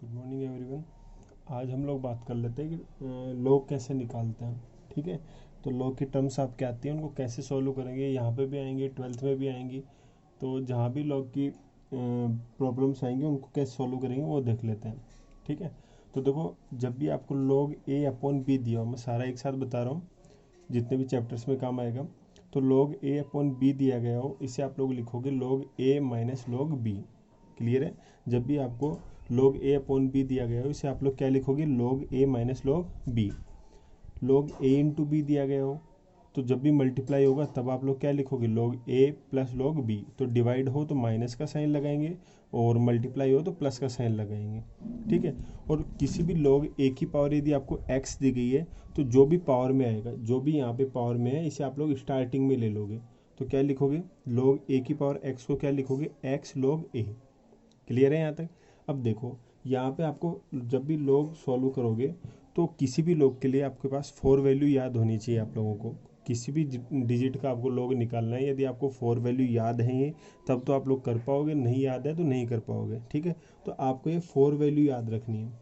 Good morning everyone. आज हम लोग बात कर लेते हैं कि लॉग कैसे निकालते हैं। ठीक है, तो लॉग की टर्म्स आपके आती हैं, उनको कैसे सॉल्व करेंगे, यहाँ पे भी आएंगी, ट्वेल्थ में भी आएंगी। तो जहाँ भी लॉग की प्रॉब्लम्स आएंगी उनको कैसे सॉल्व करेंगे वो देख लेते हैं। ठीक है, तो देखो, जब भी आपको लॉग ए अपॉन बी दिया हो, मैं सारा एक साथ बता रहा हूँ जितने भी चैप्टर्स में काम आएगा। तो लॉग ए अपॉन बी दिया गया हो, इसे आप लोग लिखोगे लॉग ए माइनस लॉग बी। क्लियर है? जब भी आपको log a अपॉन बी दिया गया हो, इसे आप लोग क्या लिखोगे, log a minus log b। log a into B दिया गया हो, तो जब भी मल्टीप्लाई होगा तब आप लोग क्या लिखोगे, log a plus log b। तो डिवाइड हो तो माइनस का साइन लगाएंगे और मल्टीप्लाई हो तो प्लस का साइन लगाएंगे। ठीक है, और किसी भी log a की पावर यदि आपको x दी गई है तो जो भी पावर में आएगा, जो भी यहाँ पे पावर में है, इसे आप लोग स्टार्टिंग में ले लोगे। तो क्या लिखोगे, log a की पावर x को क्या लिखोगे, x log a। क्लियर है यहाँ तक? अब देखो, यहाँ पे आपको जब भी लॉग सॉल्व करोगे तो किसी भी लॉग के लिए आपके पास 4 वैल्यू याद होनी चाहिए। आप लोगों को किसी भी डिजिट का आपको लॉग निकालना है, यदि आपको 4 वैल्यू याद है ये, तब तो आप लोग कर पाओगे, नहीं याद है तो नहीं कर पाओगे। ठीक है, तो आपको ये 4 वैल्यू याद रखनी है।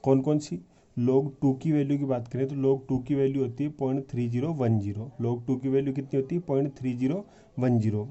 कौन कौन सी? लॉग 2 की वैल्यू की बात करें तो लॉग 2 की वैल्यू होती है 0.3010। लॉग 2 की वैल्यू कितनी होती है, 0.3010।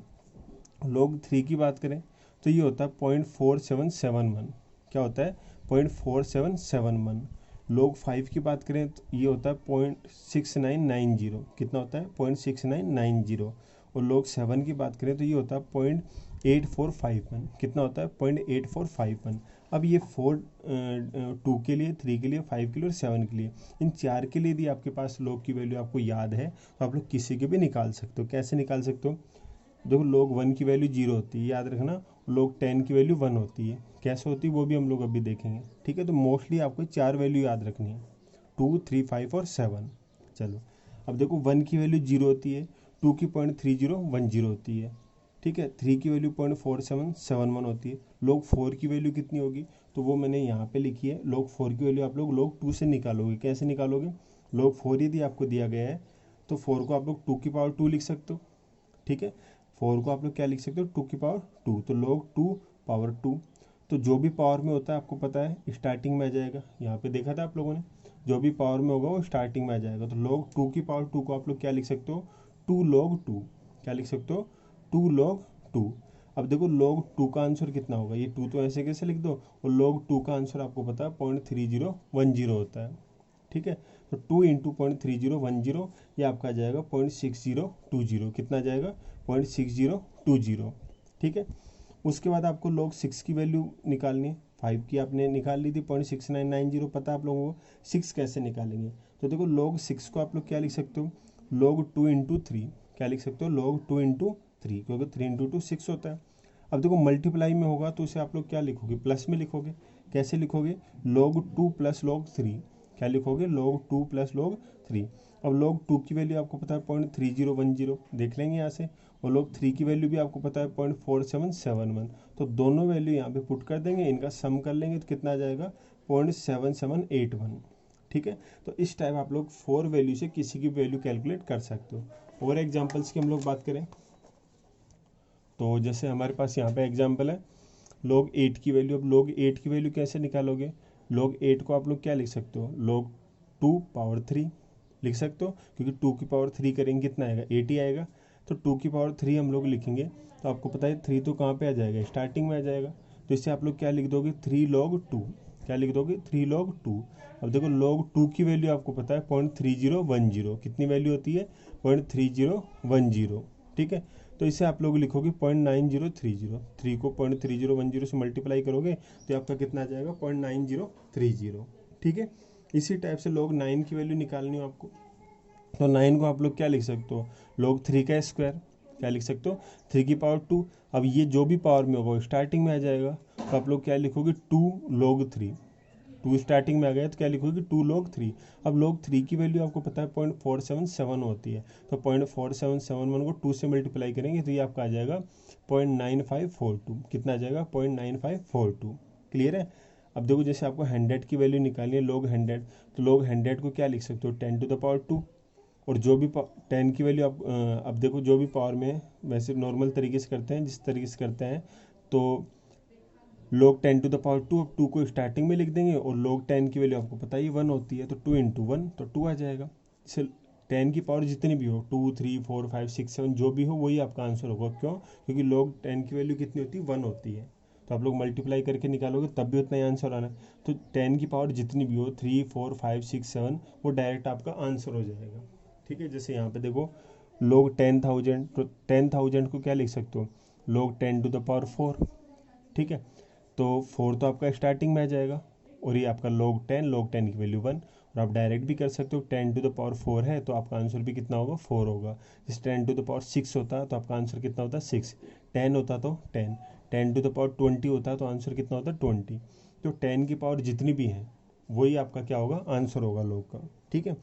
लॉग 3 की बात करें तो ये होता है 0.4771। क्या होता है, 0.4771। लॉग 5 की बात करें तो ये होता है 0.6990। कितना होता है, 0.6990। और लॉग 7 की बात करें तो ये होता है 0.8451। कितना होता है, 0.8451। अब ये 2 के लिए, 3 के लिए, 5 के लिए और 7 के लिए, इन चार के लिए यदि आपके पास लॉग की वैल्यू आपको याद है तो आप लोग किसी के भी निकाल सकते हो। कैसे निकाल सकते हो? देखो, log 1 की वैल्यू 0 होती है, याद रखना। log 10 की वैल्यू 1 होती है। कैसे होती है वो भी हम लोग अभी देखेंगे। ठीक है, तो मोस्टली आपको 4 वैल्यू याद रखनी है, 2, 3, 5 और 7। चलो, अब देखो, 1 की वैल्यू 0 होती है, 2 की 0.3010 होती है। ठीक है, 3 की वैल्यू 0.4771 होती है। log 4 की वैल्यू कितनी होगी, तो वो मैंने यहाँ पे लिखी है। log 4 की वैल्यू आप लोग log 2 से निकालोगे। कैसे निकालोगे, log 4 यदि आपको दिया गया है तो 4 को आप लोग 2 की पावर 2 लिख सकते हो। ठीक है, 4 को आप लोग क्या लिख सकते हो, 2 की पावर 2। तो log 2 पावर 2। तो जो भी पावर में होता है आपको पता है स्टार्टिंग में आ जाएगा। यहाँ पे देखा था आप लोगों ने, जो भी पावर में होगा वो स्टार्टिंग में आ जाएगा। तो log 2 की पावर 2 को आप लोग क्या लिख सकते हो, 2 log 2। क्या लिख सकते हो, 2 log 2। अब देखो, log 2 का आंसर कितना होगा, ये 2 तो ऐसे कैसे लिख दो, और log 2 का आंसर आपको पता है 0.3010 होता है। ठीक है, तो 2 इंटू 0.3010, ये आपका आ जाएगा 0.6020। कितना आ जाएगा, 0.6020। ठीक है, उसके बाद आपको log 6 की वैल्यू निकालनी है। 5 की आपने निकाल ली थी, 0.6990 पता है आप लोगों को। 6 कैसे निकालेंगे, तो देखो, log 6 को आप लोग क्या लिख सकते हो, log 2 इंटू 3। क्या लिख सकते हो, log 2 इंटू 3, क्योंकि 3 इंटू 2 6 होता है। अब देखो, मल्टीप्लाई में होगा तो इसे आप लोग क्या लिखोगे, प्लस में लिखोगे। कैसे लिखोगे, log 2 प्लस log 3। क्या लिखोगे, log 2 प्लस log 3। अब log 2 की वैल्यू आपको पता है 0.3010, देख लेंगे यहाँ से। और log 3 की वैल्यू भी आपको पता है 0.4771। तो दोनों वैल्यू यहाँ पे पुट कर देंगे, इनका सम कर लेंगे तो कितना आ जाएगा, 0.7781। ठीक है, तो इस टाइप आप लोग 4 वैल्यू से किसी की वैल्यू कैलकुलेट कर सकते हो। और एग्जाम्पल्स की हम लोग बात करें तो जैसे हमारे पास यहाँ पे एग्जाम्पल है log 8 की वैल्यू। अब log 8 की वैल्यू कैसे निकालोगे, log 8 को आप लोग क्या लिख सकते हो, log 2 पावर 3 लिख सकते हो, क्योंकि 2 की पावर 3 करेंगे कितना आएगा, 8 ही आएगा। तो 2 की पावर 3 हम लोग लिखेंगे तो आपको पता है 3 तो कहाँ पे आ जाएगा, स्टार्टिंग में आ जाएगा। तो इससे आप लोग क्या लिख दोगे, 3 log 2। क्या लिख दोगे, 3 log 2। अब देखो, log 2 की वैल्यू आपको पता है 0.3010। कितनी वैल्यू होती है, 0.3010। ठीक है, तो इसे आप लोग लिखोगे 0.9030। 3 को 0.3010 से मल्टीप्लाई करोगे तो आपका कितना आ जाएगा, 0.9030। ठीक है, इसी टाइप से log 9 की वैल्यू निकालनी हो आपको, तो 9 को आप लोग क्या लिख सकते हो, log 3 का स्क्वायर। क्या लिख सकते हो, 3 की पावर 2। अब ये जो भी पावर में होगा स्टार्टिंग में आ जाएगा, तो आप लोग क्या लिखोगे, 2 log 3। 2 स्टार्टिंग में आ गया तो क्या लिखोगे, 2 log 3। अब log 3 की वैल्यू आपको पता है 0.477 होती है। तो 0.4771 को 2 से मल्टीप्लाई करेंगे तो ये आपका आ जाएगा 0.9542। कितना आ जाएगा, 0.9542। क्लियर है? अब देखो, जैसे आपको 100 की वैल्यू निकालनी है, log 100, तो log 100 को क्या लिख सकते हो, 10 टू द पावर 2। और जो भी 10 की वैल्यू आप अब देखो, जो भी पावर में है, वैसे नॉर्मल तरीके से करते हैं, जिस तरीके से करते हैं, तो log 10 टू द पावर 2, अब 2 को स्टार्टिंग में लिख देंगे और log 10 की वैल्यू आपको पता ही 1 होती है, तो 2 इंटू 1 तो 2 आ जाएगा। इसे 10 की पावर जितनी भी हो 2 3 4 5 6 7 जो भी हो वही आपका आंसर होगा। क्यों? क्योंकि log 10 की वैल्यू कितनी होती है? 1 होती है। तो आप लोग मल्टीप्लाई करके निकालोगे तब भी उतना ही आंसर आना है। तो 10 की पावर जितनी भी हो 3 4 5 6 7 वो डायरेक्ट आपका आंसर हो जाएगा। ठीक है, जैसे यहाँ पे देखो log 10,000, तो 10,000 को क्या लिख सकते हो? log 10 to the power 4। ठीक है, तो 4 तो आपका स्टार्टिंग में आ जाएगा और ये आपका log 10 की वैल्यू 1। और आप डायरेक्ट भी कर सकते हो, 10 टू द पावर 4 है तो आपका आंसर भी कितना होगा? 4 होगा। जैसे 10 टू द पावर 6 होता तो आपका आंसर कितना होता? 6। 10 होता तो 10, 10 टू द पावर 20 होता तो आंसर कितना होता? 20। तो 10 की पावर जितनी भी है वही आपका क्या होगा? आंसर होगा log का। ठीक है,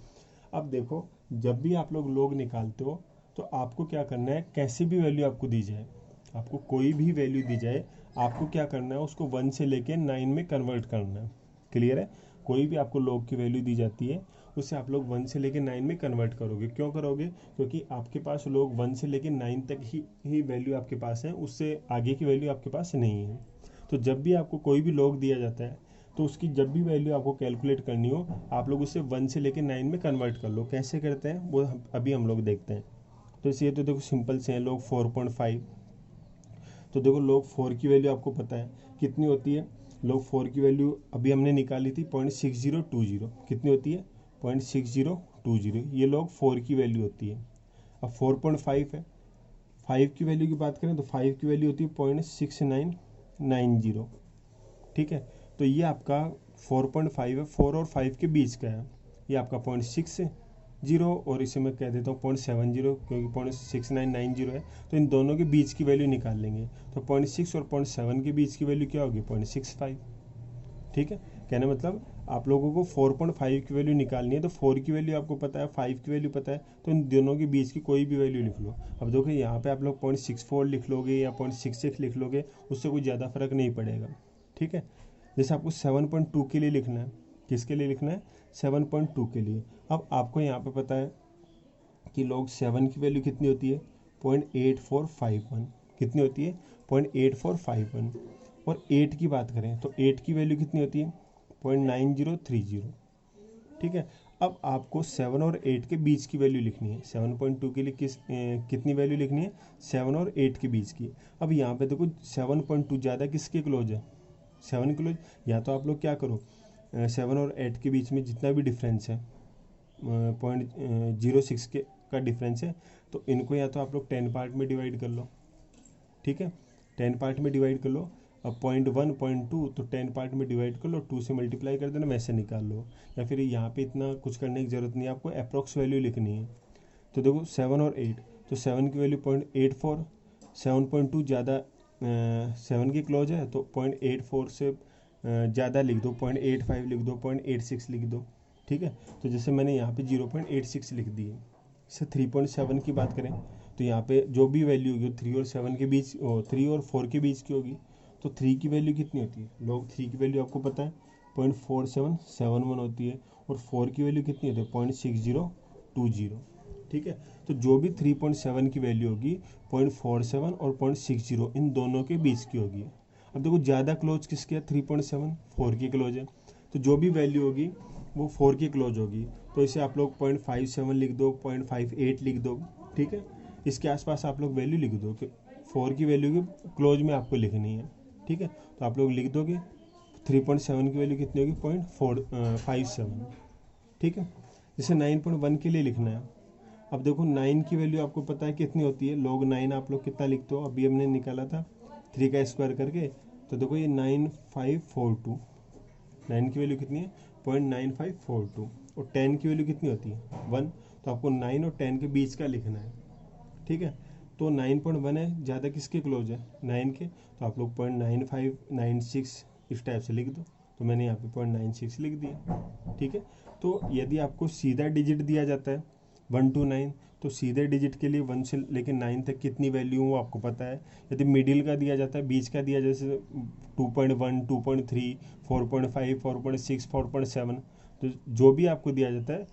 अब देखो जब भी आप लोग log निकालते हो तो आपको क्या करना है, कैसी भी वैल्यू आपको दी जाए, आपको कोई भी वैल्यू दी जाए, आपको क्या करना है, उसको 1 से लेके 9 में कन्वर्ट करना है। क्लियर है? कोई भी आपको log की वैल्यू दी जाती है उससे आप लोग 1 से लेके 9 में कन्वर्ट करोगे। क्यों करोगे? क्योंकि आपके पास log 1 से लेके 9 तक ही वैल्यू आपके पास है, उससे आगे की वैल्यू आपके पास नहीं है। तो जब भी आपको कोई भी log दिया जाता है तो उसकी जब भी वैल्यू आपको कैलकुलेट करनी हो आप लोग उसे 1 से लेके 9 में कन्वर्ट कर लो। कैसे करते हैं वो अभी हम लोग देखते हैं। तो इसलिए तो देखो सिंपल से है, log 4.5। तो देखो log 4 की वैल्यू आपको पता है कितनी होती है। log 4 की वैल्यू अभी हमने निकाली थी 0.6020। कितनी होती है? 0.6020। ये log 4 की वैल्यू होती है। अब 4.5 है, 5 की वैल्यू की बात करें तो 5 की वैल्यू होती है 0.6990। ठीक है, तो ये आपका 4.5 है, 4 और 5 के बीच का है। ये आपका 0.60 और इसे मैं कह देता हूँ 0.70 क्योंकि 0.6990 है। तो इन दोनों के बीच की वैल्यू निकाल लेंगे तो 0.6 और 0.7 के बीच की वैल्यू क्या होगी? 0.65। ठीक है, कहने मतलब आप लोगों को 4.5 की वैल्यू निकालनी है तो 4 की वैल्यू आपको पता है, 5 की वैल्यू पता है, तो इन दोनों के बीच की कोई भी वैल्यू लिख लो। अब देखो यहाँ पे आप लोग 0.64 लिख लोगे या 0.66 लिख लोगे, उससे कोई ज़्यादा फर्क नहीं पड़ेगा। ठीक है, जैसे आपको 7.2 के लिए लिखना है, किसके लिए लिखना है? 7.2 के लिए। अब आपको यहाँ पे पता है कि log 7 की वैल्यू कितनी होती है? 0.8451। कितनी होती है? 0.8451। और 8 की बात करें तो 8 की वैल्यू कितनी होती है? 0.9030। ठीक है, अब आपको 7 और 8 के बीच की वैल्यू लिखनी है। 7.2 के लिए कितनी वैल्यू लिखनी है? 7 और 8 के बीच की। अब यहाँ पे देखो 7.2 ज़्यादा किसके क्लोज है? 7 क्लोज। या तो आप लोग क्या करो, 7 और 8 के बीच में जितना भी डिफरेंस है 0.06 का डिफरेंस है, तो इनको या तो आप लोग 10 पार्ट में डिवाइड कर लो। ठीक है, 10 पार्ट में डिवाइड कर लो। अब 0.1 0.2 तो 10 पार्ट में डिवाइड कर लो, 2 से मल्टीप्लाई कर देना, वैसे निकाल लो। या फिर यहाँ पे इतना कुछ करने की ज़रूरत नहीं है, आपको अप्रोक्स वैल्यू लिखनी है। तो देखो 7 और 8, तो 7 की वैल्यू 0.84, 7.2 ज़्यादा 7 की क्लोज है तो 0.84 से ज़्यादा लिख दो, 0.85 लिख दो, 0.86 लिख दो। ठीक है, तो जैसे मैंने यहाँ पे 0.86 लिख दी है। इससे 3.7 की बात करें तो यहाँ पे जो भी वैल्यू होगी 3 और 7 के बीच, 3 और 4 के बीच की होगी। तो 3 की वैल्यू कितनी होती है? log 3 की वैल्यू आपको पता है 0.4771 होती है। और 4 की वैल्यू कितनी होती है? 0.6020। ठीक है, तो जो भी 3.7 की वैल्यू होगी 0.47 और 0.60 इन दोनों के बीच की होगी। अब देखो ज़्यादा क्लोज किसके है? 3.7 4 की क्लोज है, तो जो भी वैल्यू होगी वो 4 की क्लोज होगी। तो इसे आप लोग 0.57 लिख दो, 0.58 लिख दो। ठीक है, इसके आसपास आप लोग वैल्यू लिख दो कि 4 की वैल्यू की क्लोज में आपको लिखनी है। ठीक है, तो आप लोग लिख दोगे 3.7 की वैल्यू कितनी होगी? 0.57। ठीक है, जैसे 9.1 के लिए लिखना है। अब देखो 9 की वैल्यू आपको पता है कितनी होती है? log 9 आप लोग कितना लिखते हो? अभी हमने निकाला था 3 का स्क्वायर करके। तो देखो ये 9542, 9 की वैल्यू कितनी है? 0.9542। और 10 की वैल्यू कितनी होती है? 1। तो आपको 9 और 10 के बीच का लिखना है। ठीक है, तो 9.1 है, ज़्यादा किसके क्लोज है? 9 के। तो आप लोग 0.9596 इस टाइप से लिख दो। तो मैंने यहाँ पे 0.96 लिख दिया। ठीक है, तो यदि आपको सीधा डिजिट दिया जाता है 1 to 9 तो सीधे डिजिट के लिए 1 से लेकर 9 तक कितनी वैल्यू वो आपको पता है। यदि मिडिल का दिया जाता है, बीच का दिया जैसे 2.1 2.3 4.5 4.6 4.7, तो जो भी आपको दिया जाता है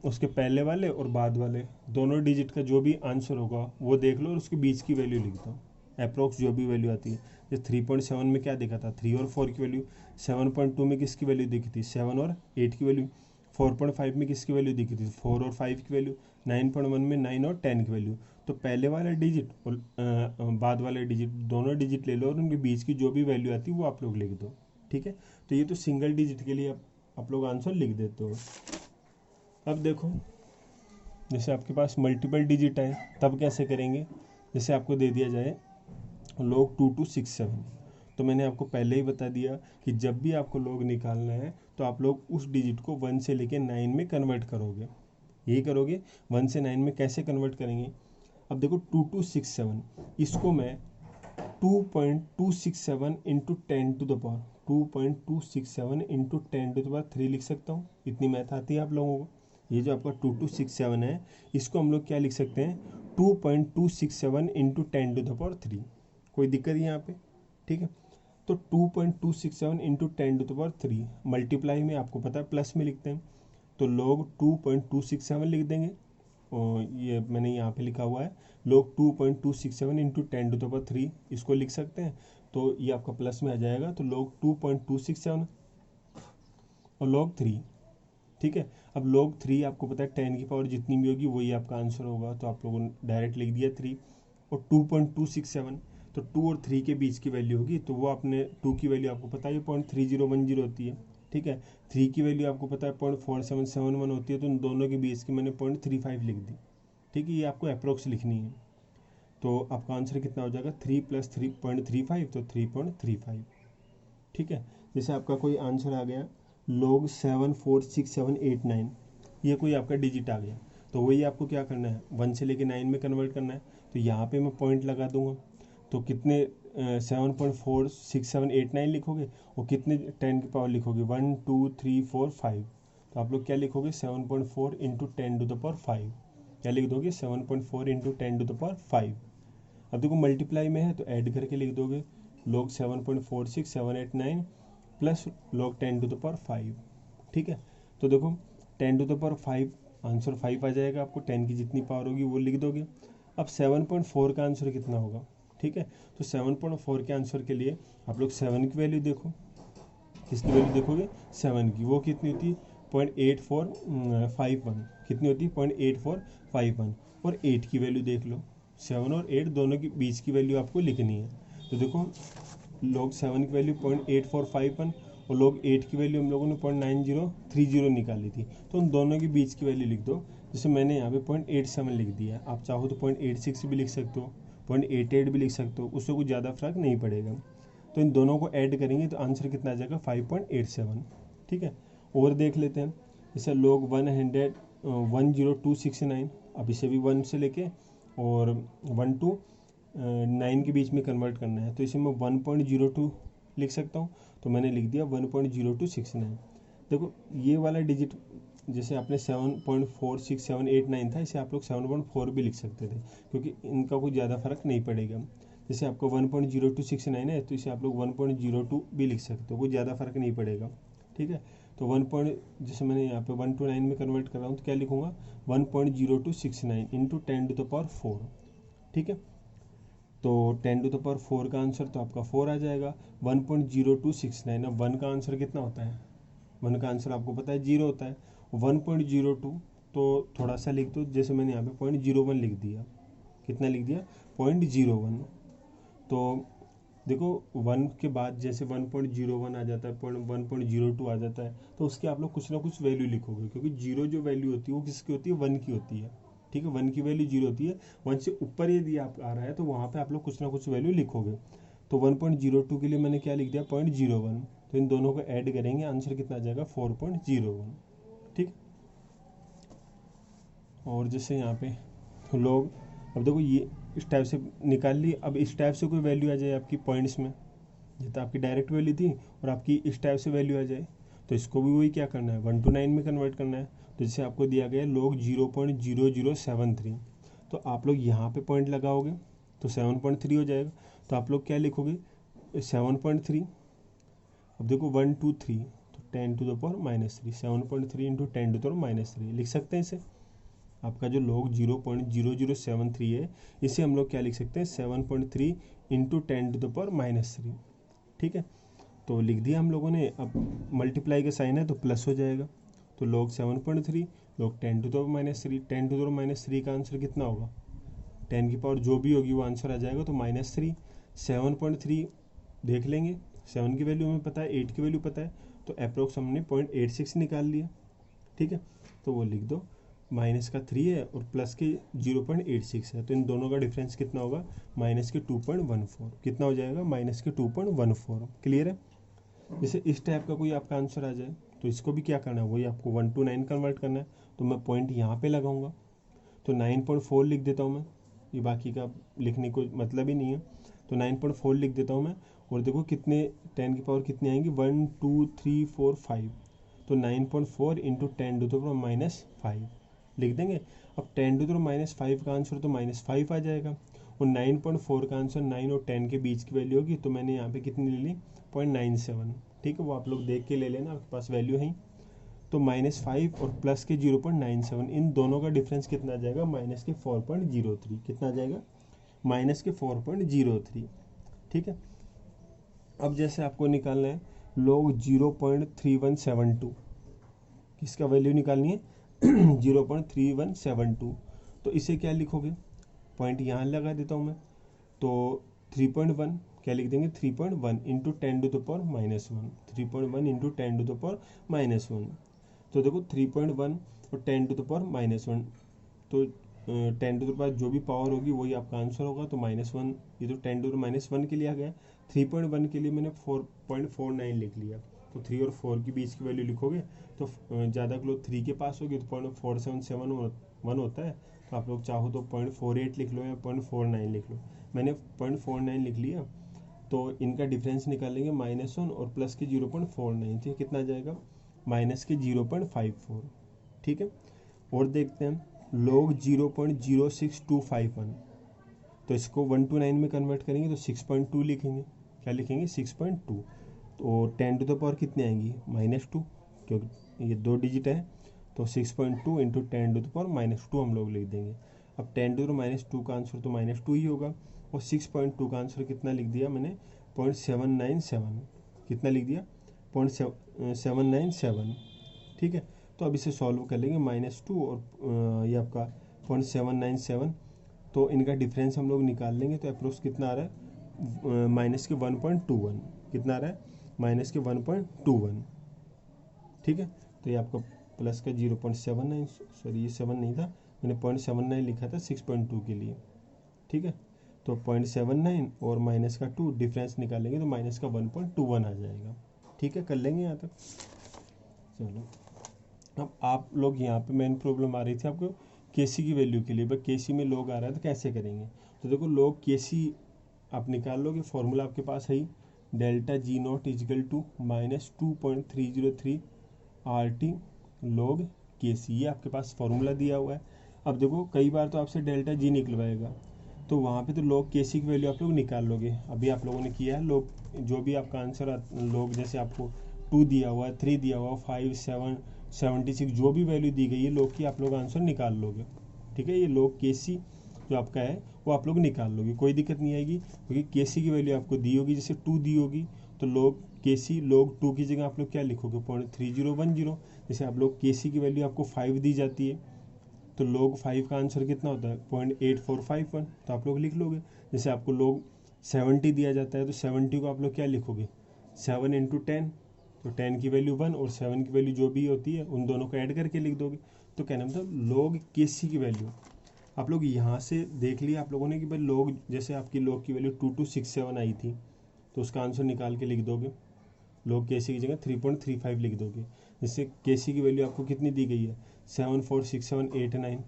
उसके पहले वाले और बाद वाले दोनों डिजिट का जो भी आंसर होगा वो देख लो और उसके बीच की वैल्यू लिख दो, अप्रोक्स जो भी वैल्यू आती है। जैसे 3.7 में क्या देखा था, 3 और 4 की वैल्यू, 7.2 में किसकी वैल्यू देखी थी, 7 और 8 की वैल्यू, 4.5 में किसकी वैल्यू देखी थी, 4 और 5 की वैल्यू, 9.1 में 9 और 10 की वैल्यू। तो पहले वाला डिजिट और बाद वाले डिजिट, दोनों डिजिट ले लो और उनके बीच की जो भी वैल्यू आती है वो आप लोग लिख दो। ठीक है, तो ये तो सिंगल डिजिट के लिए आप लोग आंसर लिख देते हो। अब देखो, जैसे आपके पास मल्टीपल डिजिट है तब कैसे करेंगे। जैसे आपको दे दिया जाए log 2267, तो मैंने आपको पहले ही बता दिया कि जब भी आपको log निकालना है तो आप लोग उस डिजिट को 1 से लेके 9 में कन्वर्ट करोगे। यही करोगे, 1 से 9 में कैसे कन्वर्ट करेंगे। अब देखो 2267, इसको मैं 2.267 into 10 to the power 2.267 into 10 to the power 3 लिख सकता हूँ। इतनी मैथ आती है आप लोगों को। ये जो आपका 2267 है, इसको हम लोग क्या लिख सकते हैं, 2.267 इंटू 10 टू द पावर 3। कोई दिक्कत है यहाँ पे, ठीक है। तो 2.267 into 10 to the power 3 multiply में आपको पता है प्लस में लिखते हैं, तो लोग 2.267 लिख देंगे। और ये मैंने यहाँ पे लिखा हुआ है लोग 2.267 इंटू 10 टू द पावर 3, इसको लिख सकते हैं। तो ये आपका प्लस में आ जाएगा, तो लोग 2.267 और लोग 3। ठीक है, अब लोग 3 आपको पता है 10 की पावर जितनी भी होगी वही आपका आंसर होगा, तो आप लोगों ने डायरेक्ट लिख दिया 3। और 2.267, तो 2 और 3 के बीच की वैल्यू होगी, तो वो आपने 2 की वैल्यू आपको पता है 0.3010 होती है। ठीक है, 3 की वैल्यू आपको पता है 0.4771 होती है, तो उन दोनों के बीच की मैंने 0.35 लिख दी। ठीक है, ये आपको अप्रोक्स लिखनी है। तो आपका आंसर कितना हो जाएगा, 3 + 3.35, तो 3.35। ठीक है, जैसे आपका कोई आंसर आ गया log 746789, ये कोई आपका डिजिट आ गया, तो वही आपको क्या करना है, 1 से लेके 9 में कन्वर्ट करना है। तो यहाँ पे मैं पॉइंट लगा दूंगा, तो कितने 7.46789 लिखोगे और कितने 10 की पावर लिखोगे, 1 2 3 4 5। तो आप लोग क्या लिखोगे, 7.4 इंटू 10 टू द पावर 5। क्या लिख दोगे, 7.4 इंटू 10 टू द पावर 5। अब देखो मल्टीप्लाई में है तो ऐड करके लिख दोगे log 7.46789 plus log 10 to the power 5। ठीक है, तो देखो 10 टू द पावर 5, आंसर 5 आ जाएगा। आपको 10 की जितनी पावर होगी वो लिख दोगे। अब 7.4 का आंसर कितना होगा, ठीक है, तो 7.4 के आंसर के लिए आप लोग 7 की वैल्यू देखो, किसकी वैल्यू देखोगे, 7 की, वो कितनी होती है 0.8451, कितनी होती है 0.8451। और 8 की वैल्यू देख लो, 7 और 8 दोनों के बीच की वैल्यू आपको लिखनी है। तो देखो log 7 की वैल्यू 0.8451 और log 8 की वैल्यू हम लोगों ने 0.9030 निकाली थी, तो उन दोनों के बीच की वैल्यू लिख दो। जैसे मैंने यहाँ पे 0.87 लिख दिया है, आप चाहो तो 0.86 भी लिख सकते हो, 0.88 भी लिख सकते हो, उससे कुछ ज़्यादा फर्क नहीं पड़ेगा। तो इन दोनों को ऐड करेंगे तो आंसर कितना आ जाएगा, 5.87। ठीक है, और देख लेते हैं, जैसे log 10269, अब इसे भी 1 से लेके और 1 to 9 के बीच में कन्वर्ट करना है, तो इसे मैं 1.02 लिख सकता हूँ, तो मैंने लिख दिया 1.0269। देखो ये वाला डिजिट जैसे आपने 7.46789 था, इसे आप लोग 7.4 भी लिख सकते थे, क्योंकि इनका कोई ज़्यादा फर्क नहीं पड़ेगा। जैसे आपको 1.0269 है, तो इसे आप लोग 1.02 भी लिख सकते हो, कोई ज़्यादा फर्क नहीं पड़ेगा। ठीक है, तो जैसे मैंने यहाँ पे 1 to 9 में कन्वर्ट कर रहा हूँ, तो क्या लिखूँगा 1.0269 इंटू 10 टू द पावर 4। ठीक है, तो 10 टू द पावर 4 का आंसर तो आपका 4 आ जाएगा। 1.0269, अब 1 का आंसर कितना होता है, 1 का आंसर आपको पता है 0 होता है। 1.02 तो थोड़ा सा लिख दो, जैसे मैंने यहाँ पे 0.01 लिख दिया, कितना लिख दिया 0.01। तो देखो 1 के बाद जैसे 1.01 आ जाता है, 1.02 आ जाता है, तो उसके आप लोग कुछ ना कुछ वैल्यू लिखोगे, क्योंकि 0 जो वैल्यू होती है वो किसकी होती है, 1 की होती है। ठीक है, 1 की वैल्यू 0 होती है, 1 से ऊपर यदि आप आ रहा है तो वहाँ पे आप लोग कुछ ना कुछ वैल्यू लिखोगे। तो 1.02 के लिए मैंने क्या लिख दिया 0.01, तो इन दोनों को ऐड करेंगे, आंसर कितना आ जाएगा 4.01। ठीक, और जैसे यहाँ पे लोग, अब देखो ये इस टाइप से निकाल ली, अब इस टाइप से कोई वैल्यू आ जाए आपकी पॉइंट्स में, जैसे आपकी डायरेक्ट वैल्यू थी और आपकी इस टाइप से वैल्यू आ जाए, तो इसको भी वही क्या करना है 1 to 9 में कन्वर्ट करना है। तो जैसे आपको दिया गया है log 0.0073, तो आप लोग यहाँ पे पॉइंट लगाओगे तो 7.3 हो जाएगा, तो आप लोग क्या लिखोगे 7.3। अब देखो 1 2 3, तो 10 to the power -3, 7.3 into 10 to the power -3 लिख सकते हैं इसे। आपका जो log 0.0073 है, इसे हम लोग क्या लिख सकते हैं 7.3 इंटू 10⁻³ ठीक है। तो लिख दिया हम लोगों ने। अब मल्टीप्लाई का साइन है तो प्लस हो जाएगा, तो log 7.3 log 10⁻³ 10⁻³ का आंसर कितना होगा, 10 की पावर जो भी होगी वो आंसर आ जाएगा, तो -3। 7.3 देख लेंगे, 7 की वैल्यू हमें पता है, 8 की वैल्यू पता है, तो अप्रोक्स हमने 0.86 निकाल लिया ठीक है। तो वो लिख दो, माइनस का 3 है और प्लस के 0.86 है, तो इन दोनों का डिफरेंस कितना होगा, माइनस के 2.14 कितना हो जाएगा, माइनस के 2.14। क्लियर है। जैसे इस टाइप का कोई आपका आंसर आ जाए तो इसको भी क्या करना है, वही आपको 1 to 9 कन्वर्ट करना है, तो मैं पॉइंट यहाँ पे लगाऊंगा, तो 9.4 लिख देता हूँ मैं, ये बाकी का लिखने को मतलब ही नहीं है, तो 9.4 लिख देता हूँ मैं। और देखो कितने 10 की पावर कितनी आएंगी, 1 2 3 4 5, तो 9.4 इंटू 10⁻⁵ लिख देंगे। अब 10⁻⁵ का आंसर तो -5 आ जाएगा, और 9.4 का आंसर 9 और 10 के बीच की वैल्यू होगी, तो मैंने यहाँ पे कितनी ले ली 0.97 ठीक है। वो आप लोग देख के ले लेना, आपके पास वैल्यू है। तो -5 और प्लस के 0.97, इन दोनों का डिफरेंस कितना आ जाएगा, माइनस के 4.03 कितना आ जाएगा, माइनस के 4.03 ठीक है। अब जैसे आपको निकालना है log 0.3172, किसका वैल्यू निकालनी है 0.3172, तो इसे क्या लिखोगे, पॉइंट यहाँ लगा देता हूँ मैं, तो 3.1 क्या लिख देंगे, 3.1 इंटू 10⁻⁻1, 3.1 इंटू 10⁻⁻1, तो देखो 3.1 और 10⁻⁻1, तो 10 जो भी पावर होगी वही आपका आंसर होगा, तो -1, ये तो 10⁻⁻1 के लिए आ गया। 3.1 के लिए मैंने 4.49 लिख लिया, तो 3 और 4 के बीच की वैल्यू लिखोगे तो ज़्यादा क्लोज 3 के पास होगी, तो 0.477 होता है, तो आप लोग चाहो तो 0.48 लिख लो या 0.49 लिख लो। मैंने 0.49 लिख लिया, तो इनका डिफरेंस निकालेंगे -1 और प्लस के 0.49, तो कितना आ जाएगा, माइनस के 0.54 ठीक है। और देखते हैं log 0.06251, तो इसको 1 to 9 में कन्वर्ट करेंगे तो 6.2 लिखेंगे, क्या लिखेंगे 6.2, तो 10⁻⁻ कितनी आएंगी -2, क्योंकि ये 2 डिजिट है, तो 6.2 इंटू 10⁻⁻2 हम लोग लिख देंगे। अब 10⁻⁻2 का आंसर तो -2 ही होगा, और 6.2 का आंसर कितना लिख दिया मैंने 0.797, कितना लिख दिया 0.797 ठीक है। तो अब इसे सॉल्व कर लेंगे, -2 और ये आपका 0.797, तो इनका डिफरेंस हम लोग निकाल लेंगे, तो अप्रोक्स कितना आ रहा है, माइनस के 1.21, कितना आ रहा है, माइनस के 1.21 ठीक है। तो ये आपका प्लस का 0.79, सॉरी ये 7 नहीं था, मैंने 0.79 लिखा था 6.2 के लिए ठीक है। तो 0.79 और माइनस का 2 डिफरेंस निकालेंगे, तो माइनस का 1.21 आ जाएगा ठीक है। कर लेंगे यहाँ तक। चलो अब आप लोग यहाँ पे मेन प्रॉब्लम आ रही थी आपको केसी की वैल्यू के लिए, बट केसी में log आ रहा है तो कैसे करेंगे, तो देखो log केसी आप निकाल लोगे, फॉर्मूला आपके पास है ही, delta G0 equal to -2.303 RT log KC, ये आपके पास फॉर्मूला दिया हुआ है। अब देखो कई बार तो आपसे डेल्टा जी निकलवाएगा, तो वहाँ पे तो log केसी की वैल्यू आप लोग निकाल लोगे, अभी आप लोगों ने किया है log जो भी आपका आंसर log, जैसे आपको 2 दिया हुआ है, 3 दिया हुआ है, 5 7 76 जो भी वैल्यू दी गई है log की, आप लोग आंसर निकाल लोगे ठीक है। ये log केसी जो आपका है वो आप लोग निकाल लोगे, कोई दिक्कत नहीं आएगी, क्योंकि केसी की वैल्यू आपको दी होगी, जैसे 2 दी होगी तो log केसी log 2 की जगह आप लोग क्या लिखोगे 0.3010, जैसे आप लोग केसी की वैल्यू आपको 5 दी जाती है, तो log 5 का आंसर कितना होता है 0.8451, तो आप लोग लिख लोगे। जैसे आपको log 70 दिया जाता है, तो 70 को आप लोग क्या लिखोगे 7 इंटू 10, तो 10 की वैल्यू 1 और 7 की वैल्यू जो भी होती है उन दोनों को ऐड करके लिख दोगे। तो कहना मतलब log केसी की वैल्यू आप लोग यहाँ से देख लिया आप लोगों ने कि भाई log, जैसे आपकी log की वैल्यू 2267 आई थी, तो उसका आंसर निकाल के लिख दोगे, log केसी की जगह 3.35 लिख दोगे। जिससे केसी की वैल्यू आपको कितनी दी गई है 746789,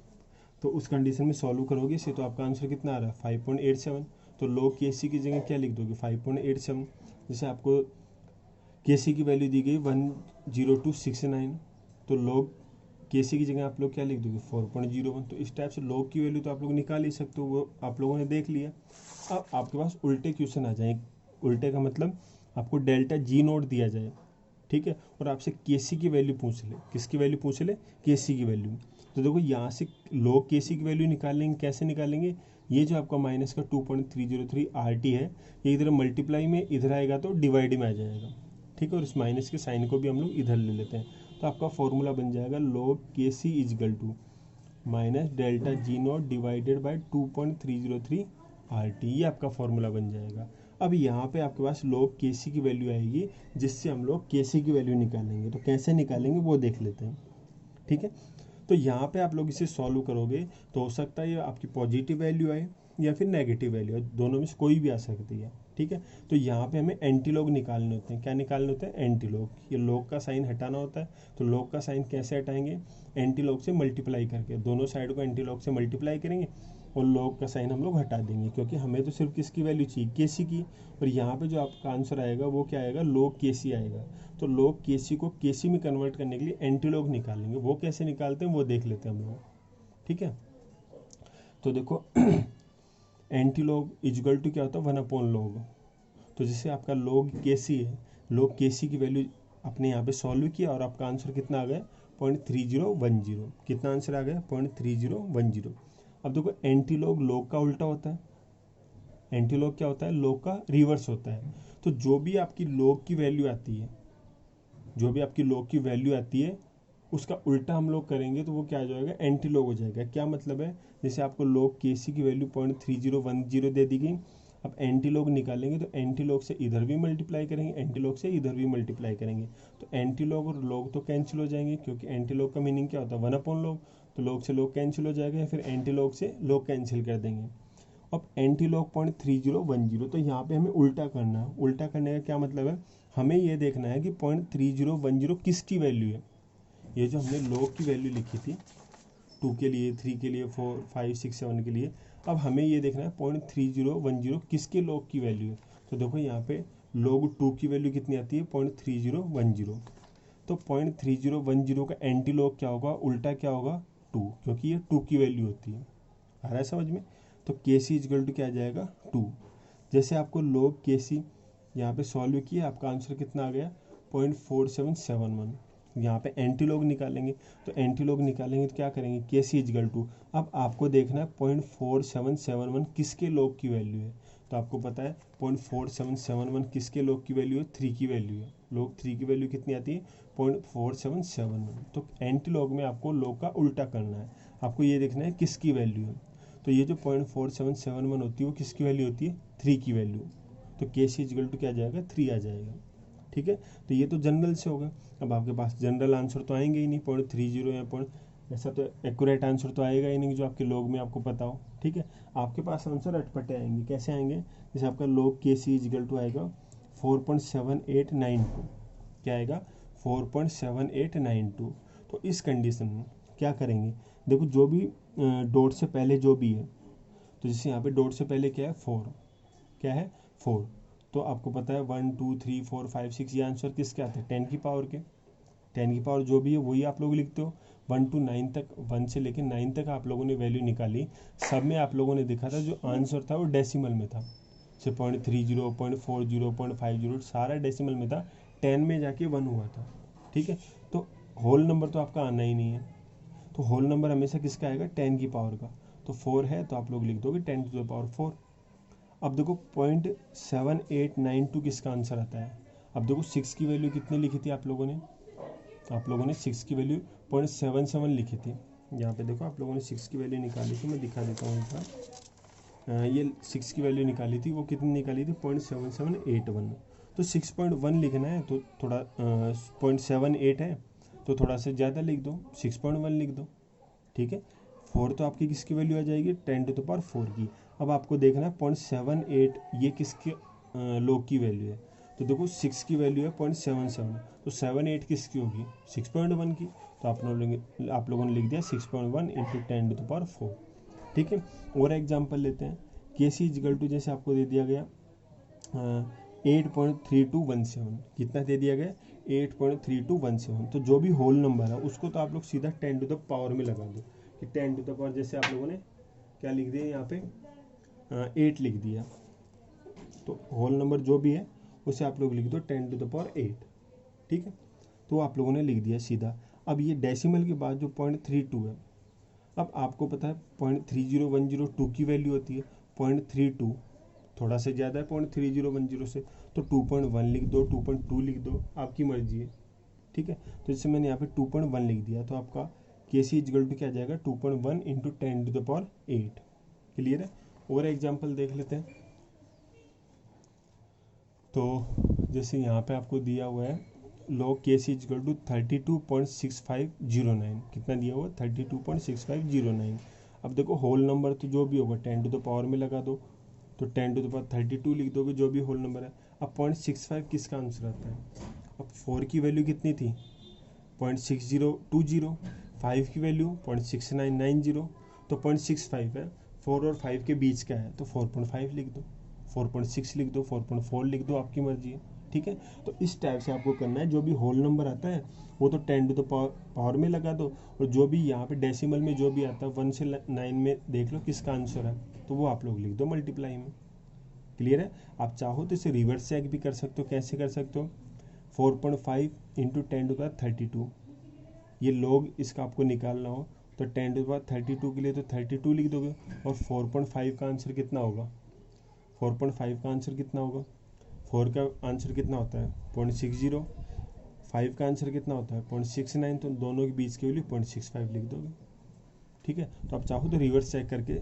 तो उस कंडीशन में सॉल्व करोगे इसे, तो आपका आंसर कितना आ रहा है 5.87, तो log केसी की जगह क्या लिख दोगे 5.87। जैसे आपको केसी की वैल्यू दी गई 10269, तो log केसी की जगह आप लोग क्या लिख दोगे 4.01, तो इस टाइप से log की वैल्यू तो आप लोग निकाल ही सकते हो, वो आप लोगों ने देख लिया। अब आपके पास उल्टे क्वेश्चन आ जाए, उल्टे का मतलब आपको डेल्टा G0 दिया जाए ठीक है, और आपसे केसी की वैल्यू पूछ ले, किसकी वैल्यू पूछ ले, केसी की वैल्यू, तो देखो यहाँ से log KC की वैल्यू निकालेंगे, कैसे निकालेंगे, ये जो आपका माइनस का 2.303 RT है, ये इधर मल्टीप्लाई में इधर आएगा तो डिवाइड में आ जाएगा, ठीक है। और इस माइनस के साइन को भी हम लोग इधर ले लेते हैं, तो आपका फॉर्मूला बन जाएगा log KC equal to minus delta G0 divided by 2.303 RT, ये आपका फॉर्मूला बन जाएगा। अब यहाँ पे आपके पास log KC की वैल्यू आएगी, जिससे हम लोग KC की वैल्यू निकालेंगे। तो कैसे निकालेंगे वो देख लेते हैं, ठीक है। तो यहाँ पे आप लोग इसे सॉल्व करोगे तो हो सकता है ये आपकी पॉजिटिव वैल्यू आए या फिर नेगेटिव वैल्यू आए, दोनों में से कोई भी आ सकती है, ठीक है। तो यहाँ पे हमें एंटी लॉग निकालने होते हैं। क्या निकालने होते हैं? Anti log. ये लॉग का साइन हटाना होता है, तो लॉग का साइन कैसे हटाएंगे? एंटी लॉग से मल्टीप्लाई करके, दोनों साइड को एंटी लॉग से मल्टीप्लाई करेंगे और लॉग का साइन हम लोग हटा देंगे, क्योंकि हमें तो सिर्फ किसकी वैल्यू चाहिए? केसी की। और यहाँ पे जो आपका आंसर आएगा वो क्या आएगा? log केसी आएगा। तो log केसी को केसी में कन्वर्ट करने के लिए एंटी लॉग निकालेंगे। वो कैसे निकालते हैं वो देख लेते हैं हम लोग, ठीक है। तो देखो एंटी लॉग इजगल टू क्या होता है? 1/log। तो जैसे आपका log केसी है, log केसी की वैल्यू आपने यहाँ पे सॉल्व किया और आपका आंसर कितना आ गया? 0.3010। कितना आंसर आ गया? 0.3010। अब देखो एंटी लॉग log का उल्टा होता है, एंटी लॉग क्या होता है? log का रिवर्स होता है। तो जो भी आपकी log की वैल्यू आती है, जो भी आपकी log की वैल्यू आती है उसका उल्टा हम लोग करेंगे तो वो क्या आ जाएगा? एंटी लॉग हो जाएगा। क्या मतलब है? जैसे आपको log केसी की वैल्यू 0.3010 दे दी गई, अब एंटी लॉग निकालेंगे तो एंटी लॉग से इधर भी मल्टीप्लाई करेंगे, एंटी लॉग से इधर भी मल्टीप्लाई करेंगे, तो एंटी लॉग और लॉग तो कैंसिल हो जाएंगे, क्योंकि एंटी लॉग का मीनिंग क्या होता है? 1/log। तो लॉग से लॉग कैंसिल हो जाएगा, या फिर एंटी लॉग से लॉग कैंसिल कर देंगे। अब एंटी लॉग 0.3010, तो यहाँ पे हमें उल्टा करना है। उल्टा करने का क्या मतलब है? हमें ये देखना है कि 0.3010 किसकी वैल्यू है। ये जो हमने log की वैल्यू लिखी थी 2 के लिए, 3 के लिए, 4, 5, 6, 7 के लिए, अब हमें ये देखना है 0.3010 किसके log की वैल्यू है। तो देखो यहाँ पे log 2 की वैल्यू कितनी आती है? 0.3010। तो 0.3010 का एंटी लॉग क्या होगा? उल्टा क्या होगा? 2, क्योंकि ये 2 की वैल्यू होती है। आ रहा है समझ में? तो के सी इजगल टू क्या आ जाएगा? 2। जैसे आपको log के सी यहाँ पे सॉल्व किया, आपका आंसर कितना आ गया? 0.4771। यहाँ पे एंटी लॉग निकालेंगे, तो एंटी लॉग निकालेंगे तो क्या करेंगे? के सी इजगल टू, अब आपको देखना है 0.4771 किसके लॉग की वैल्यू है। तो आपको पता है 0.4771 किसके लॉग की वैल्यू है? 3 की वैल्यू है। log 3 की वैल्यू कितनी आती है? 0.4771। तो एंटी लॉग में आपको log का उल्टा करना है, आपको ये देखना है किसकी वैल्यू है। तो ये जो 0.4771 होती है वो किसकी वैल्यू होती है? 3 की वैल्यू। तो के सी इजगल टू क्या आ जाएगा? 3 आ जाएगा, ठीक है। तो ये तो जनरल से होगा। अब आपके पास जनरल आंसर तो आएंगे ही नहीं 0.30 या ऐसा तो एक्यूरेट आंसर तो आएगा ही नहीं जो आपके log में आपको पता हो, ठीक है। आपके पास आंसर अटपटे आएंगे। कैसे आएंगे? जैसे आपका log के सी इजगल टू आएगा 4.7892। क्या आएगा? 4.7892। तो इस कंडीशन में क्या करेंगे? देखो जो भी डॉट से पहले जो भी है, तो जैसे यहाँ पे डॉट से पहले क्या है? 4। क्या है? 4। तो आपको पता है 1 2 3 4 5 6, ये आंसर किसके आते हैं? 10 की पावर के। 10 की पावर जो भी है वही आप लोग लिखते हो। 1 to 9 तक, 1 से लेकर 9 तक आप लोगों ने वैल्यू निकाली, सब में आप लोगों ने देखा था जो आंसर था वो डेसिमल में था। जैसे 0.30 0.40 0.50 सारा डेसिमल में था, 10 में जाके 1 हुआ था, ठीक है। तो होल नंबर तो आपका आना ही नहीं है। तो होल नंबर हमेशा किसका आएगा? 10 की पावर का। तो 4 है तो आप लोग लिख दोगे 10 to the power 4। अब देखो 0.7892 किसका आंसर आता है? अब देखो 6 की वैल्यू कितनी लिखी थी आप लोगों ने? आप लोगों ने 6 की वैल्यू 0.77 लिखी थी। यहाँ पे देखो आप लोगों ने 6 की वैल्यू निकाली थी, मैं दिखा देता हूँ एक बार। ये 6 की वैल्यू निकाली थी, वो कितनी निकाली थी? 0.7781। तो 6.1 लिखना है तो थोड़ा 0.78 है तो थोड़ा सा ज़्यादा लिख दो, 6.1 लिख दो, ठीक है। 4 तो आपकी किसकी वैल्यू आ जाएगी? 10 to the power 4 की। अब आपको देखना है 0.78 ये किसके log की वैल्यू है। तो देखो 6 की वैल्यू है 0.77, तो 78 किसकी होगी? 6.1 की। तो आप लोगों ने लिख दिया 6.1 इंटू 10 to the power 4, ठीक है। और एग्जाम्पल लेते हैं। के सी इजगल टू जैसे आपको दे दिया गया 8.3217। कितना दे दिया गया? 8.3217। तो जो भी होल नंबर है उसको तो आप लोग सीधा 10 to the power में लगा दो कि 10 to the power, जैसे आप लोगों ने क्या लिख दिया यहाँ पे? 8 लिख दिया। तो होल नंबर जो भी है उसे आप लोग लिख दो 10 to the power 8, ठीक है। तो आप लोगों ने लिख दिया सीधा। अब ये डेसिमल के बाद जो 0.32 है, अब आपको पता है 0.3010 टू की वैल्यू होती है 0.32, थोड़ा सा ज़्यादा है 0.3010 से, तो 2.1 लिख दो, 2.2 लिख दो, आपकी मर्जी है। ठीक है, तो जैसे मैंने यहाँ पे 2.1 लिख दिया, तो आपका के सी इजगल टू क्या आ जाएगा 2.1 इंटू 10⁸। क्लियर है। और एग्जाम्पल देख लेते हैं। तो जैसे यहाँ पे आपको दिया हुआ है लॉग के सी इजगल टू 32.6509, कितना दिया हुआ 32.6509। अब देखो होल नंबर तो जो भी होगा 10⁻ में लगा दो, तो 10⁻32 लिख दोगे जो भी होल नंबर है। अब 0.65 किसका आंसर आता है। अब 4 की वैल्यू कितनी थी 0.6020, 5 की वैल्यू 0.6990, तो 0.65 है, 4 और 5 के बीच का है, तो 4.5 लिख दो, 4.6 लिख दो, 4.4 लिख दो, आपकी मर्जी है। ठीक है, तो इस टाइप से आपको करना है। जो भी होल नंबर आता है वो तो 10⁻ में लगा दो, और जो भी यहाँ पे डेसिमल में जो भी आता है 1 से 9 में देख लो किसका आंसर है, तो वो आप लोग लिख दो मल्टीप्लाई में। क्लियर है। आप चाहो तो इसे रिवर्स चेक भी कर सकते हो। कैसे कर सकते हो, 4.5 इंटू 10⁻32, ये लॉग इसका आपको निकालना हो तो 10⁻32 के लिए तो 32 लिख दोगे, और 4.5 का आंसर कितना होगा, 4.5 का आंसर कितना होगा, 4 का आंसर कितना होता है 0.60, 5 का आंसर कितना होता है 0.69, तो दोनों के बीच की वैल्यू 0.65 लिख दोगे। ठीक है, तो आप चाहो तो रिवर्स चेक करके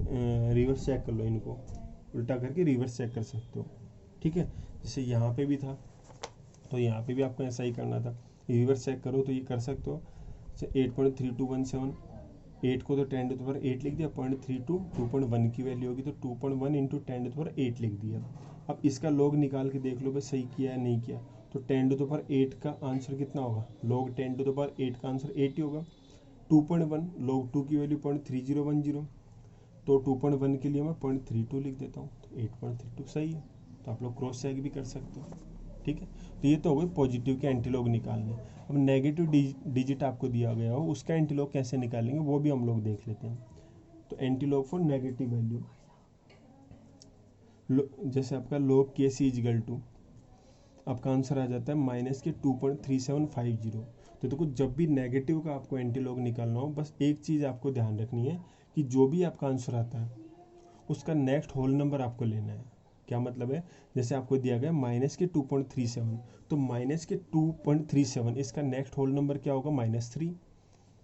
रिवर्स चेक कर लो, इनको उल्टा करके रिवर्स चेक कर सकते हो। ठीक है, जैसे यहाँ पे भी था तो यहाँ पे भी आपको ऐसा ही करना था, रिवर्स चेक करो तो ये कर सकते हो। 8.3217, 8 को तो 10⁸ लिख दिया, 0.32 2.1 की वैल्यू होगी, तो 2.1 इंटू 10⁸ लिख दिया। अब इसका लॉग निकाल के देख लो भाई सही किया है नहीं किया, तो 10⁸ का आंसर कितना होगा, लॉग 10⁸ का आंसर 8 ही होगा। 2.1 लॉग 2 की वैल्यू 0.3010, तो 2.1 के लिए मैं 0.32 लिख देता हूँ, तो 8.32 सही है। तो आप लोग क्रॉस चेक भी कर सकते हो। ठीक है, तो ये तो हो गई पॉजिटिव के एंटीलॉग निकालने। अब नेगेटिव डिजिट आपको दिया गया हो उसका एंटीलॉग कैसे निकालेंगे वो भी हम लोग देख लेते हैं। तो एंटीलॉग फॉर नेगेटिव वैल्यू, जैसे आपका लॉग के सी इजगल टू, आपका आंसर आ जाता है -2.3750। तो देखो जब भी नेगेटिव का आपको एंटीलॉग निकालना हो, बस एक चीज़ आपको ध्यान रखनी है कि जो भी आपका आंसर आता है उसका नेक्स्ट होल नंबर आपको लेना है। क्या मतलब है, जैसे आपको दिया गया -2.37, तो -2.37 इसका नेक्स्ट होल नंबर क्या होगा -3।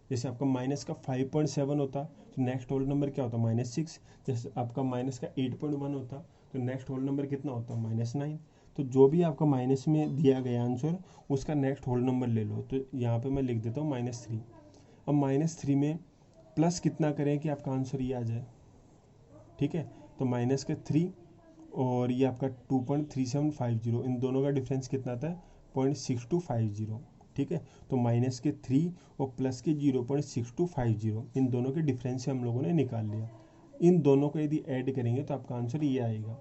जैसे आपका माइनस का 5.7 होता तो नेक्स्ट होल नंबर क्या होता -6। जैसे आपका माइनस का 8.1 होता तो नेक्स्ट होल नंबर कितना होता -9। तो जो भी आपका माइनस में दिया गया आंसर उसका नेक्स्ट होल नंबर ले लो। तो यहाँ पे मैं लिख देता हूँ -3। अब -3 में प्लस कितना करें कि आपका आंसर ये आ जाए। ठीक है, तो माइनस का 3 और ये आपका 2.3750, इन दोनों का डिफरेंस कितना आता है 0.6250। ठीक है, तो माइनस के 3 और प्लस के 0.6250, इन दोनों के डिफरेंस से हम लोगों ने निकाल लिया। इन दोनों को यदि ऐड करेंगे तो आपका आंसर ये आएगा।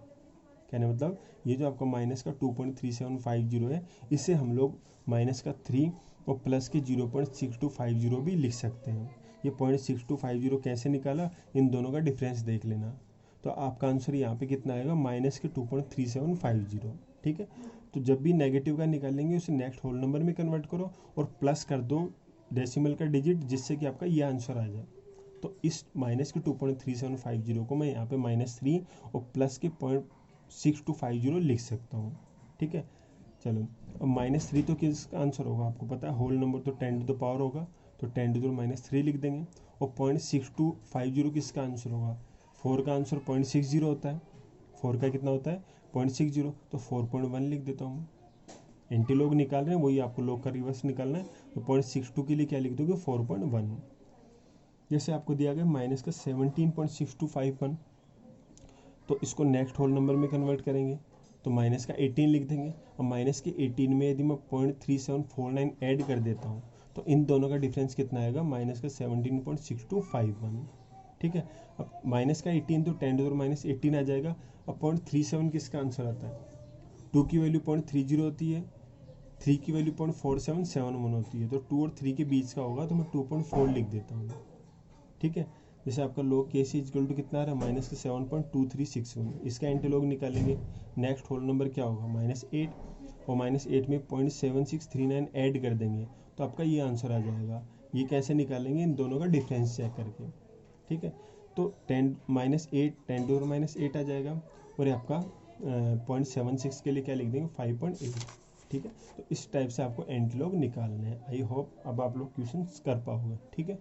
कहने मतलब ये जो आपका माइनस का 2.3750 है, इससे हम लोग माइनस का 3 और प्लस के 0.6250 भी लिख सकते हैं। ये 0.6250 कैसे निकाला, इन दोनों का डिफरेंस देख लेना। तो आपका आंसर यहाँ पे कितना आएगा माइनस के 2.3750। ठीक है, तो जब भी नेगेटिव का निकालेंगे उसे नेक्स्ट होल नंबर में कन्वर्ट करो और प्लस कर दो डेसिमल का डिजिट, जिससे कि आपका ये आंसर आ जाए। तो इस माइनस के 2.3750 को मैं यहाँ पे -3 और प्लस के 0.6250 लिख सकता हूँ। ठीक है, चलो अब -3 तो किसका आंसर होगा आपको पता है, होल नंबर तो 10⁻ होगा, तो 10⁻³ लिख देंगे। और 0.6250 किसका आंसर होगा, 4 का आंसर 0.60 होता है, 4 का कितना होता है 0.60, तो 4.1 लिख देता हूँ। एंटी लॉग निकाल रहे हैं वही आपको लॉग का रिवर्स निकालना है, तो 0.62 के लिए क्या लिख दोगे 4.1। जैसे आपको दिया गया माइनस का 17.6251, तो इसको नेक्स्ट होल नंबर में कन्वर्ट करेंगे तो माइनस का 18 लिख देंगे। और माइनस के 18 में यदि मैं 0.3749 ऐड कर देता हूँ तो इन दोनों का डिफरेंस कितना आएगा माइनस का 17.6251। ठीक है, अब माइनस का 18 तो 10⁻18 आ जाएगा। अब 0.37 किसका आंसर आता है, 2 की वैल्यू 0.30 होती है, 3 की वैल्यू 0.4771 होती है, तो 2 और 3 के बीच का होगा तो मैं 2.4 लिख देता हूँ। ठीक है, जैसे आपका लॉग के सी इजकल टू कितना आ रहा है माइनस का 7.2361, इसका एंटी लॉग निकालेंगे। नेक्स्ट होल नंबर क्या होगा -8, और -8 में 0.7639 ऐड कर देंगे तो आपका ये आंसर आ जाएगा। ये कैसे निकालेंगे, इन दोनों का डिफरेंस चेक करके। ठीक है। तो 10 माइनस एट, 10⁻⁸ आ जाएगा, और ये आपका 0.76 के लिए क्या लिख देंगे, 5.8। ठीक है, तो इस टाइप से आपको एंटीलॉग निकालने हैं। आई होप अब आप लोग क्वेश्चन कर पाओगे। ठीक है।